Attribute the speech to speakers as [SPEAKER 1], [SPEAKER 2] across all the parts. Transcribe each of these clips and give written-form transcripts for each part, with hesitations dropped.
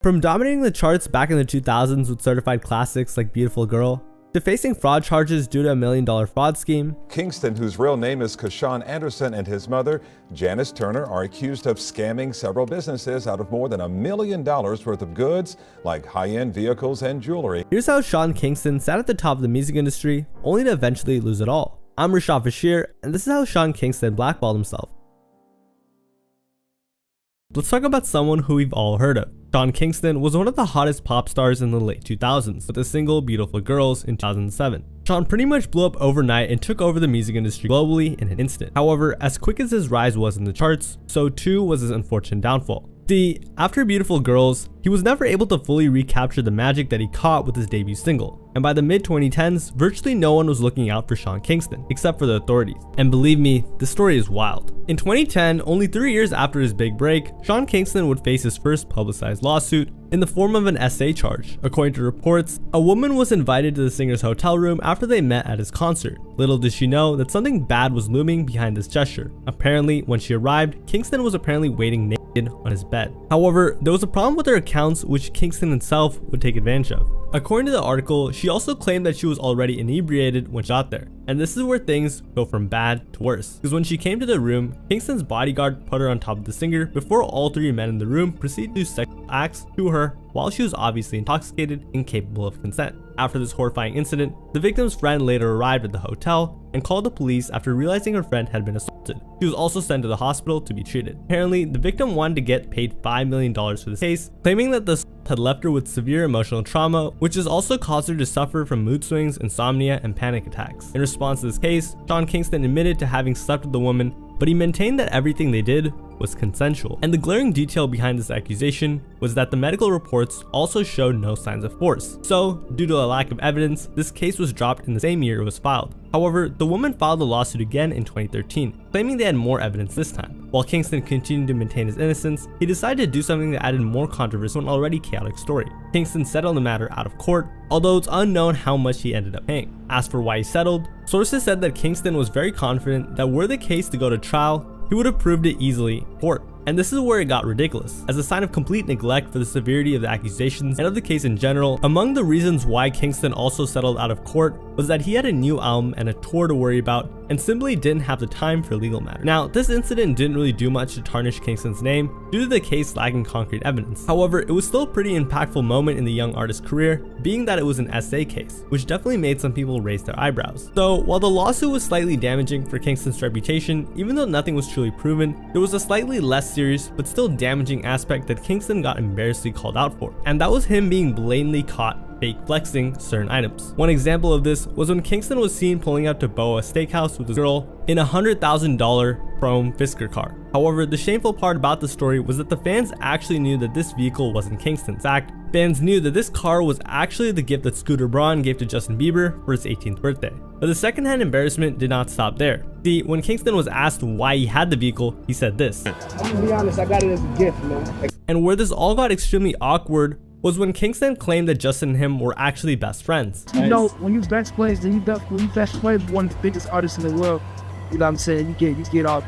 [SPEAKER 1] From dominating the charts back in the 2000s with certified classics like Beautiful Girl, to facing fraud charges due to a $1 million fraud scheme,
[SPEAKER 2] Kingston, whose real name is Kashawn Anderson, and his mother, Janice Turner, are accused of scamming several businesses out of more than $1 million worth of goods like high-end vehicles and jewelry.
[SPEAKER 1] Here's how Sean Kingston sat at the top of the music industry, only to eventually lose it all. I'm Rashad Bashir, and this is how Sean Kingston blackballed himself. Let's talk about someone who we've all heard of. Sean Kingston was one of the hottest pop stars in the late 2000s with the single Beautiful Girls in 2007. Sean pretty much blew up overnight and took over the music industry globally in an instant. However, as quick as his rise was in the charts, so too was his unfortunate downfall. See, after Beautiful Girls, he was never able to fully recapture the magic that he caught with his debut single, and by the mid-2010s, virtually no one was looking out for Sean Kingston, except for the authorities. And believe me, the story is wild. In 2010, only 3 years after his big break, Sean Kingston would face his first publicized lawsuit in the form of an SA charge. According to reports, a woman was invited to the singer's hotel room after they met at his concert. Little did she know that something bad was looming behind this gesture. Apparently, when she arrived, Kingston was apparently waiting naked on his bed. However, there was a problem with her accounts which Kingston himself would take advantage of. According to the article, she also claimed that she was already inebriated when she got there. And this is where things go from bad to worse. Because when she came to the room, Kingston's bodyguard put her on top of the singer before all three men in the room proceeded to do sexual acts to her while she was obviously intoxicated and incapable of consent. After this horrifying incident, the victim's friend later arrived at the hotel and called the police after realizing her friend had been assaulted. She was also sent to the hospital to be treated. Apparently, the victim wanted to get paid $5 million for this case, claiming that the assault had left her with severe emotional trauma, which has also caused her to suffer from mood swings, insomnia, and panic attacks. In response to this case, Sean Kingston admitted to having slept with the woman, but he maintained that everything they did was consensual. And the glaring detail behind this accusation was that the medical reports also showed no signs of force. So, due to a lack of evidence, this case was dropped in the same year it was filed. However, the woman filed the lawsuit again in 2013, claiming they had more evidence this time. While Kingston continued to maintain his innocence, he decided to do something that added more controversy to an already chaotic story. Kingston settled the matter out of court, although it's unknown how much he ended up paying. As for why he settled, sources said that Kingston was very confident that were the case to go to trial, he would have proved it easily in court. And this is where it got ridiculous. As a sign of complete neglect for the severity of the accusations and of the case in general, among the reasons why Kingston also settled out of court was that he had a new album and a tour to worry about and simply didn't have the time for legal matters. Now, this incident didn't really do much to tarnish Kingston's name due to the case lacking concrete evidence. However, it was still a pretty impactful moment in the young artist's career, being that it was an SA case, which definitely made some people raise their eyebrows. So, while the lawsuit was slightly damaging for Kingston's reputation, even though nothing was truly proven, there was a slightly less serious but still damaging aspect that Kingston got embarrassingly called out for, and that was him being blatantly caught fake flexing certain items. One example of this was when Kingston was seen pulling up to Boa Steakhouse with his girl in a $100,000 chrome Fisker car. However, the shameful part about the story was that the fans actually knew that this vehicle wasn't Kingston's. In fact, fans knew that this car was actually the gift that Scooter Braun gave to Justin Bieber for his 18th birthday. But the secondhand embarrassment did not stop there. See, when Kingston was asked why he had the vehicle, he said this.
[SPEAKER 3] I'm gonna be honest, I got it as a gift, man.
[SPEAKER 1] And where this all got extremely awkward was when Kingston claimed that Justin and him were actually best friends.
[SPEAKER 3] You know, when you best friends, then when you best friends with one of the biggest artists in the world, you know what I'm saying? You get all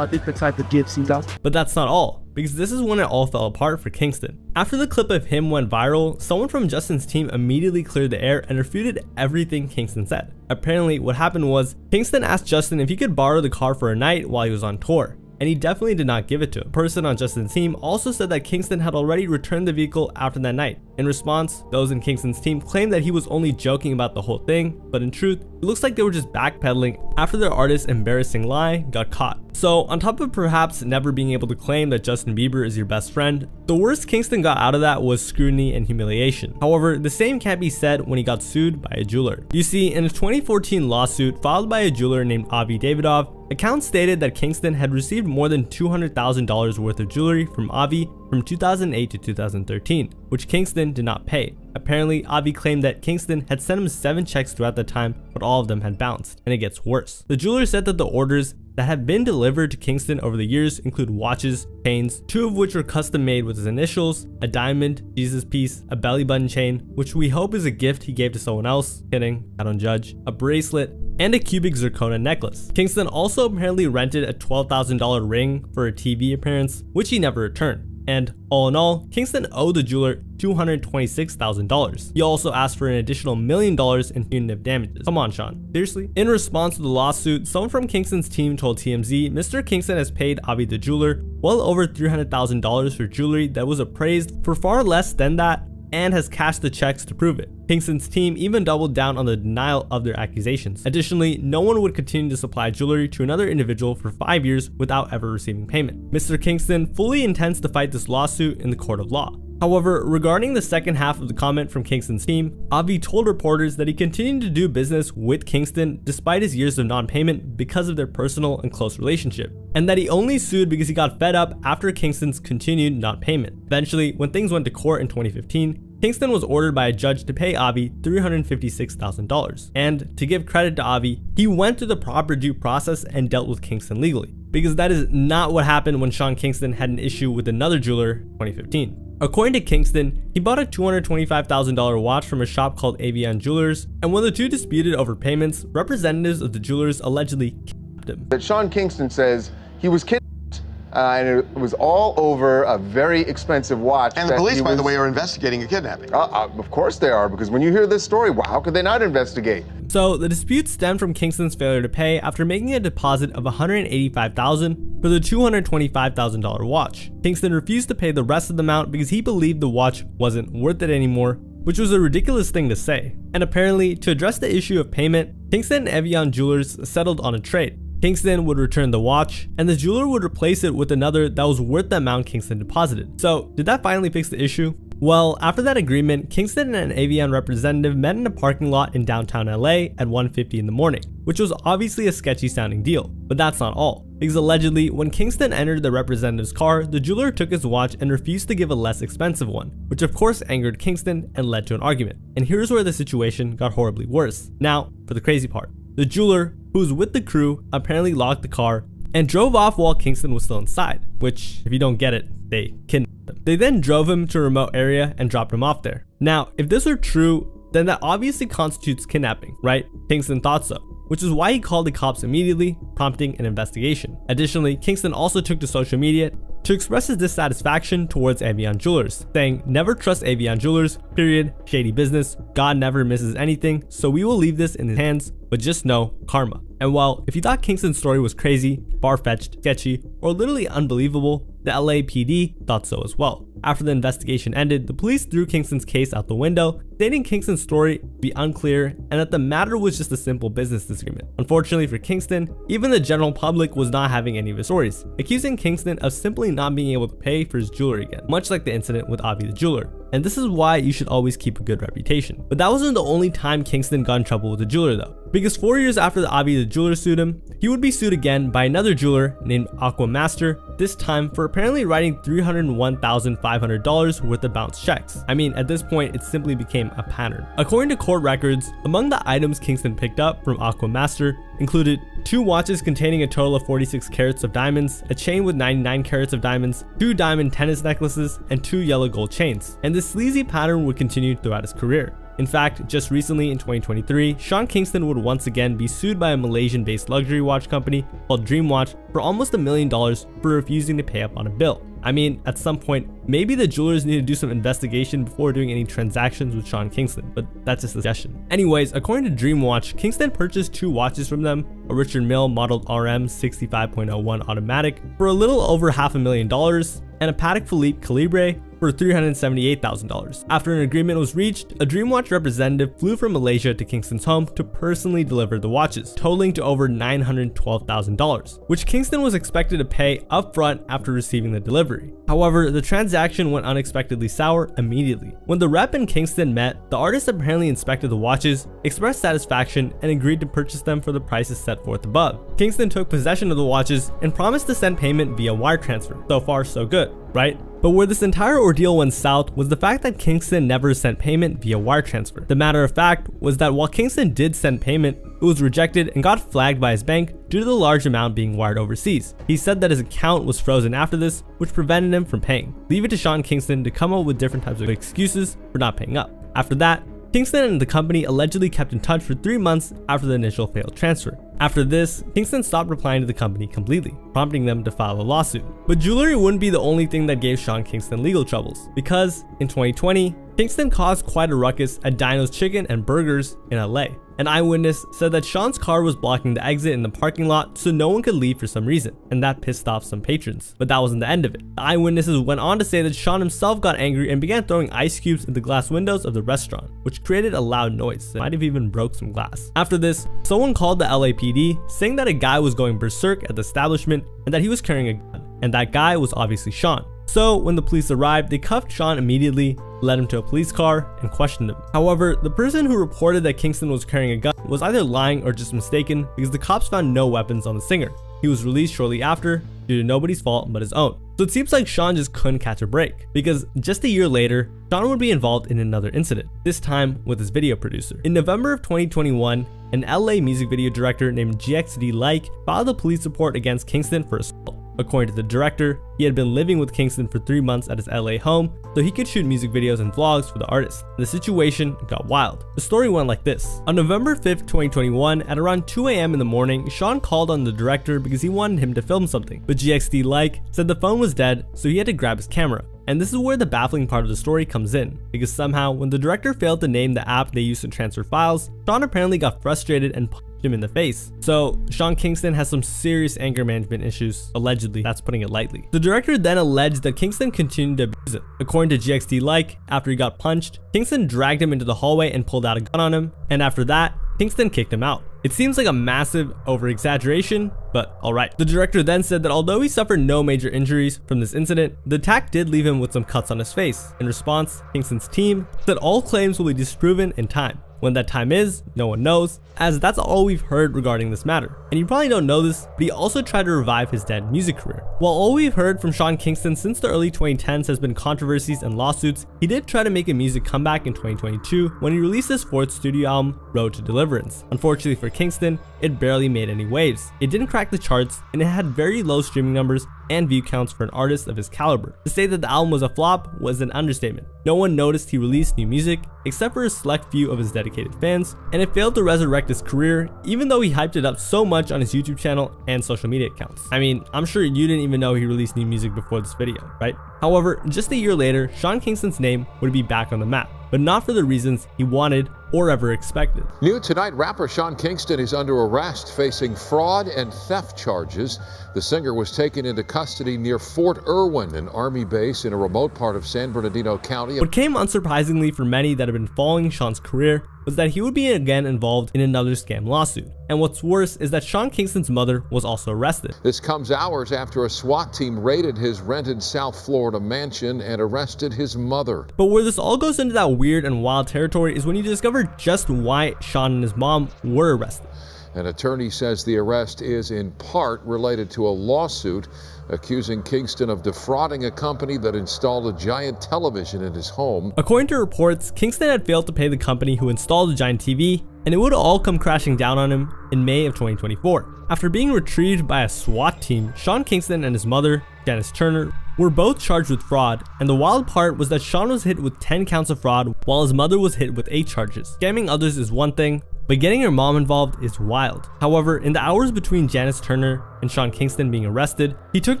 [SPEAKER 3] different type of gifts, you know?
[SPEAKER 1] But that's not all, because this is when it all fell apart for Kingston. After the clip of him went viral, someone from Justin's team immediately cleared the air and refuted everything Kingston said. Apparently, what happened was, Kingston asked Justin if he could borrow the car for a night while he was on tour, and he definitely did not give it to him. A person on Justin's team also said that Kingston had already returned the vehicle after that night. In response, those in Kingston's team claimed that he was only joking about the whole thing, but in truth, it looks like they were just backpedaling after their artist's embarrassing lie got caught. So, on top of perhaps never being able to claim that Justin Bieber is your best friend, the worst Kingston got out of that was scrutiny and humiliation. However, the same can't be said when he got sued by a jeweler. You see, in a 2014 lawsuit filed by a jeweler named Avi Davidov, accounts stated that Kingston had received more than $200,000 worth of jewelry from Avi from 2008 to 2013, which Kingston did not pay. Apparently, Avi claimed that Kingston had sent him 7 checks throughout that time, but all of them had bounced, and it gets worse. The jeweler said that the orders that have been delivered to Kingston over the years include watches, chains, 2 of which were custom made with his initials, a diamond, Jesus piece, a belly button chain, which we hope is a gift he gave to someone else, kidding, I don't judge, a bracelet, and a cubic zirconia necklace. Kingston also apparently rented a $12,000 ring for a TV appearance, which he never returned. And all in all, Kingston owed the jeweler $226,000. He also asked for an additional $1 million in punitive damages. Come on, Sean. Seriously? In response to the lawsuit, someone from Kingston's team told TMZ Mr. Kingston has paid Avi the jeweler well over $300,000 for jewelry that was appraised for far less than that and has cashed the checks to prove it. Kingston's team even doubled down on the denial of their accusations. Additionally, no one would continue to supply jewelry to another individual for 5 years without ever receiving payment. Mr. Kingston fully intends to fight this lawsuit in the court of law. However, regarding the second half of the comment from Kingston's team, Avi told reporters that he continued to do business with Kingston despite his years of non-payment because of their personal and close relationship, and that he only sued because he got fed up after Kingston's continued non-payment. Eventually, when things went to court in 2015, Kingston was ordered by a judge to pay Avi $356,000. And to give credit to Avi, he went through the proper due process and dealt with Kingston legally, because that is not what happened when Sean Kingston had an issue with another jeweler in 2015. According to Kingston, he bought a $225,000 watch from a shop called Avion Jewelers, and when the two disputed over payments, representatives of the jewelers allegedly kidnapped him.
[SPEAKER 4] That Sean Kingston says he was kidnapped, and it was all over a very expensive watch.
[SPEAKER 5] And the police, by the way, are investigating a kidnapping.
[SPEAKER 4] Of course they are, because when you hear this story, well, how could they not investigate?
[SPEAKER 1] So the dispute stemmed from Kingston's failure to pay after making a deposit of $185,000 for the $225,000 watch. Kingston refused to pay the rest of the amount because he believed the watch wasn't worth it anymore, which was a ridiculous thing to say. And apparently, to address the issue of payment, Kingston and Avion Jewelers settled on a trade. Kingston would return the watch, and the jeweler would replace it with another that was worth the amount Kingston deposited. So, did that finally fix the issue? Well, after that agreement, Kingston and an Avion representative met in a parking lot in downtown LA at 1:50 in the morning, which was obviously a sketchy sounding deal. But that's not all, because allegedly, when Kingston entered the representative's car, the jeweler took his watch and refused to give a less expensive one, which of course angered Kingston and led to an argument. And here's where the situation got horribly worse. Now, for the crazy part. The jeweler, who was with the crew, apparently locked the car and drove off while Kingston was still inside, which, if you don't get it, they kidnapped him. They then drove him to a remote area and dropped him off there. Now, if this were true, then that obviously constitutes kidnapping, right? Kingston thought so, which is why he called the cops immediately, prompting an investigation. Additionally, Kingston also took to social media to express his dissatisfaction towards Avion Jewelers, saying, "Never trust Avion Jewelers, period, shady business, God never misses anything, so we will leave this in his hands, but just know, karma." And while if you thought Kingston's story was crazy, far-fetched, sketchy, or literally unbelievable, the LAPD thought so as well. After the investigation ended, the police threw Kingston's case out the window, stating Kingston's story to be unclear and that the matter was just a simple business disagreement. Unfortunately for Kingston, even the general public was not having any of his stories, accusing Kingston of simply not being able to pay for his jewelry again, much like the incident with Avi the jeweler. And this is why you should always keep a good reputation. But that wasn't the only time Kingston got in trouble with the jeweler though, because 4 years after the Avi the jeweler sued him, he would be sued again by another jeweler named Aquamaster, this time for apparently writing $301,500 worth of bounced checks. I mean, at this point, it simply became a pattern. According to court records, among the items Kingston picked up from Aquamaster included 2 watches containing a total of 46 carats of diamonds, a chain with 99 carats of diamonds, 2 diamond tennis necklaces, and 2 yellow gold chains. And this sleazy pattern would continue throughout his career. In fact, just recently in 2023, Sean Kingston would once again be sued by a Malaysian-based luxury watch company called Dream Watch for almost $1 million for refusing to pay up on a bill. I mean, at some point, maybe the jewelers need to do some investigation before doing any transactions with Sean Kingston, but that's just a suggestion. Anyways, according to Dream Watch, Kingston purchased 2 watches from them, a Richard Mille modeled RM 65.01 automatic for a little over $500,000, and a Patek Philippe Calibre for $378,000. After an agreement was reached, a Dream Watch representative flew from Malaysia to Kingston's home to personally deliver the watches, totaling to over $912,000, which Kingston was expected to pay upfront after receiving the delivery. However, the transaction went unexpectedly sour immediately. When the rep and Kingston met, the artist apparently inspected the watches, expressed satisfaction, and agreed to purchase them for the prices set forth above. Kingston took possession of the watches and promised to send payment via wire transfer. So far, so good, right? But where this entire ordeal went south was the fact that Kingston never sent payment via wire transfer. The matter of fact was that while Kingston did send payment, it was rejected and got flagged by his bank due to the large amount being wired overseas. He said that his account was frozen after this, which prevented him from paying. Leave it to Sean Kingston to come up with different types of excuses for not paying up. After that, Kingston and the company allegedly kept in touch for 3 months after the initial failed transfer, After this, Kingston stopped replying to the company completely, prompting them to file a lawsuit. But jewelry wouldn't be the only thing that gave Sean Kingston legal troubles, because in 2020, Kingston caused quite a ruckus at Dino's Chicken and Burgers in LA. An eyewitness said that Sean's car was blocking the exit in the parking lot so no one could leave for some reason, and that pissed off some patrons. But that wasn't the end of it. The eyewitnesses went on to say that Sean himself got angry and began throwing ice cubes in the glass windows of the restaurant, which created a loud noise that might have even broke some glass. After this, someone called the LAPD saying that a guy was going berserk at the establishment and that he was carrying a gun, and that guy was obviously Sean. So when the police arrived, they cuffed Sean immediately, led him to a police car, and questioned him. However, the person who reported that Kingston was carrying a gun was either lying or just mistaken, because the cops found no weapons on the singer. He was released shortly after, due to nobody's fault but his own. So it seems like Sean just couldn't catch a break, because just a year later, Sean would be involved in another incident, this time with his video producer. In November of 2021, an LA music video director named GXD Like filed a police report against Kingston for assault. According to the director, he had been living with Kingston for 3 months at his LA home so he could shoot music videos and vlogs for the artist. The situation got wild. The story went like this. On November 5th, 2021, at around 2 a.m. in the morning, Sean called on the director because he wanted him to film something, but GXD Like said the phone was dead, so he had to grab his camera. And this is where the baffling part of the story comes in, because somehow when the director failed to name the app they used to transfer files, Sean apparently got frustrated and punched him in the face. So Sean Kingston has some serious anger management issues, allegedly, that's putting it lightly. The director then alleged that Kingston continued to abuse him. According to GXD Like, after he got punched, Kingston dragged him into the hallway and pulled out a gun on him, and after that, Kingston kicked him out. It seems like a massive over-exaggeration, but alright. The director then said that although he suffered no major injuries from this incident, the attack did leave him with some cuts on his face. In response, Kingston's team said all claims will be disproven in time. When that time is, no one knows, as that's all we've heard regarding this matter. And you probably don't know this, but he also tried to revive his dead music career. While all we've heard from Sean Kingston since the early 2010s has been controversies and lawsuits, he did try to make a music comeback in 2022 when he released his 4th studio album, Road to Deliverance. Unfortunately for Kingston, it barely made any waves. It didn't crack the charts, and it had very low streaming numbers and view counts for an artist of his caliber. To say that the album was a flop was an understatement. No one noticed he released new music, except for a select few of his dedicated fans, and it failed to resurrect his career, even though he hyped it up so much on his YouTube channel and social media accounts. I mean, I'm sure you didn't even know he released new music before this video, right? However, just a year later, Sean Kingston's name would be back on the map, but not for the reasons he wanted or ever expected.
[SPEAKER 6] New tonight, rapper Sean Kingston is under arrest, facing fraud and theft charges. The singer was taken into custody near Fort Irwin, an Army base in a remote part of San Bernardino County.
[SPEAKER 1] What came unsurprisingly for many that have been following Sean's career was that he would be again involved in another scam lawsuit. And what's worse is that Sean Kingston's mother was also arrested.
[SPEAKER 6] This comes hours after a SWAT team raided his rented South Florida mansion and arrested his mother.
[SPEAKER 1] But where this all goes into that weird and wild territory is when you discover just why Sean and his mom were arrested.
[SPEAKER 6] An attorney says the arrest is in part related to a lawsuit accusing Kingston of defrauding a company that installed a giant television in his home.
[SPEAKER 1] According to reports, Kingston had failed to pay the company who installed the giant TV, and it would all come crashing down on him in May of 2024. After being retrieved by a SWAT team, Sean Kingston and his mother, Janice Turner, were both charged with fraud, and the wild part was that Sean was hit with 10 counts of fraud while his mother was hit with 8 charges. Scamming others is one thing, but getting your mom involved is wild. However, in the hours between Janice Turner and Sean Kingston being arrested, he took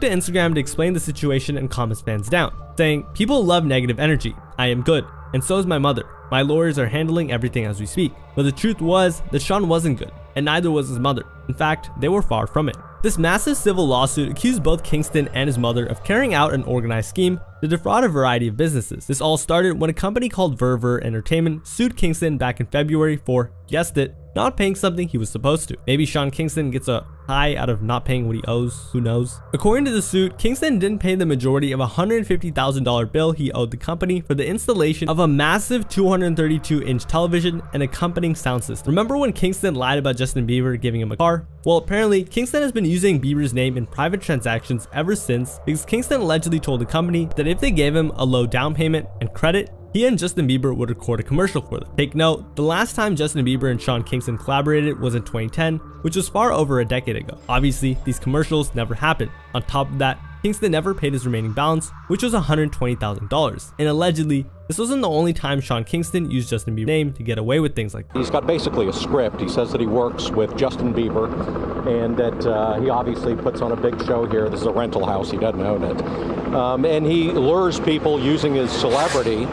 [SPEAKER 1] to Instagram to explain the situation and calm his fans down, saying, "People love negative energy. I am good, and so is my mother. My lawyers are handling everything as we speak." But the truth was that Sean wasn't good, and neither was his mother. In fact, they were far from it. This massive civil lawsuit accused both Kingston and his mother of carrying out an organized scheme to defraud a variety of businesses. This all started when a company called Verver Entertainment sued Kingston back in February for, guessed it, not paying something he was supposed to. Maybe Sean Kingston gets a high out of not paying what he owes, who knows? According to the suit, Kingston didn't pay the majority of a $150,000 bill he owed the company for the installation of a massive 232-inch television and accompanying sound system. Remember when Kingston lied about Justin Bieber giving him a car? Well, apparently, Kingston has been using Bieber's name in private transactions ever since, because Kingston allegedly told the company that if they gave him a low down payment and credit, he and Justin Bieber would record a commercial for them. Take note, the last time Justin Bieber and Sean Kingston collaborated was in 2010, which was far over a decade ago. Obviously, these commercials never happened. On top of that, Kingston never paid his remaining balance, which was $120,000. And allegedly, this wasn't the only time Sean Kingston used Justin Bieber's name to get away with things like that.
[SPEAKER 7] He's got basically a script. He says that he works with Justin Bieber and that he obviously puts on a big show here. This is a rental house. He doesn't own it. And he lures people using his celebrity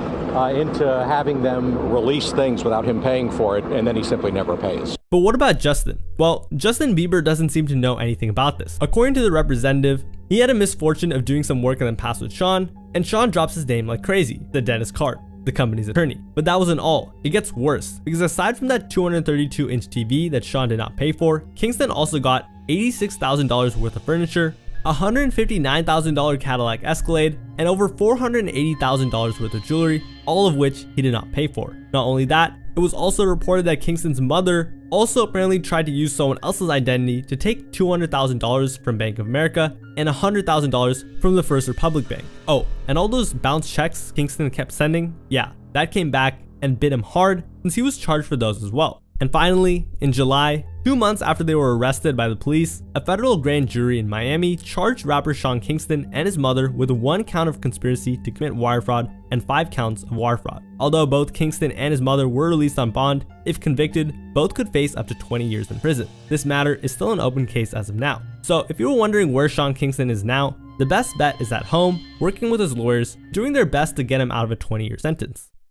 [SPEAKER 7] into having them release things without him paying for it, and then he simply never pays.
[SPEAKER 1] But what about Justin? Well, Justin Bieber doesn't seem to know anything about this. According to the representative, he had a misfortune of doing some work in the past with Sean, and Sean drops his name like crazy, the Dennis Cart, the company's attorney. But that wasn't all. It gets worse, because aside from that 232-inch TV that Sean did not pay for, Kingston also got $86,000 worth of furniture, $159,000 Cadillac Escalade, and over $480,000 worth of jewelry, all of which he did not pay for. Not only that, it was also reported that Kingston's mother also apparently tried to use someone else's identity to take $200,000 from Bank of America and $100,000 from the First Republic Bank. Oh, and all those bounce checks Kingston kept sending, yeah, that came back and bit him hard since he was charged for those as well. And finally, in July, 2 months after they were arrested by the police, a federal grand jury in Miami charged rapper Sean Kingston and his mother with 1 count of conspiracy to commit wire fraud and 5 counts of wire fraud. Although both Kingston and his mother were released on bond, if convicted, both could face up to 20 years in prison. This matter is still an open case as of now. So if you were wondering where Sean Kingston is now, the best bet is at home, working with his lawyers, doing their best to get him out of a 20-year sentence.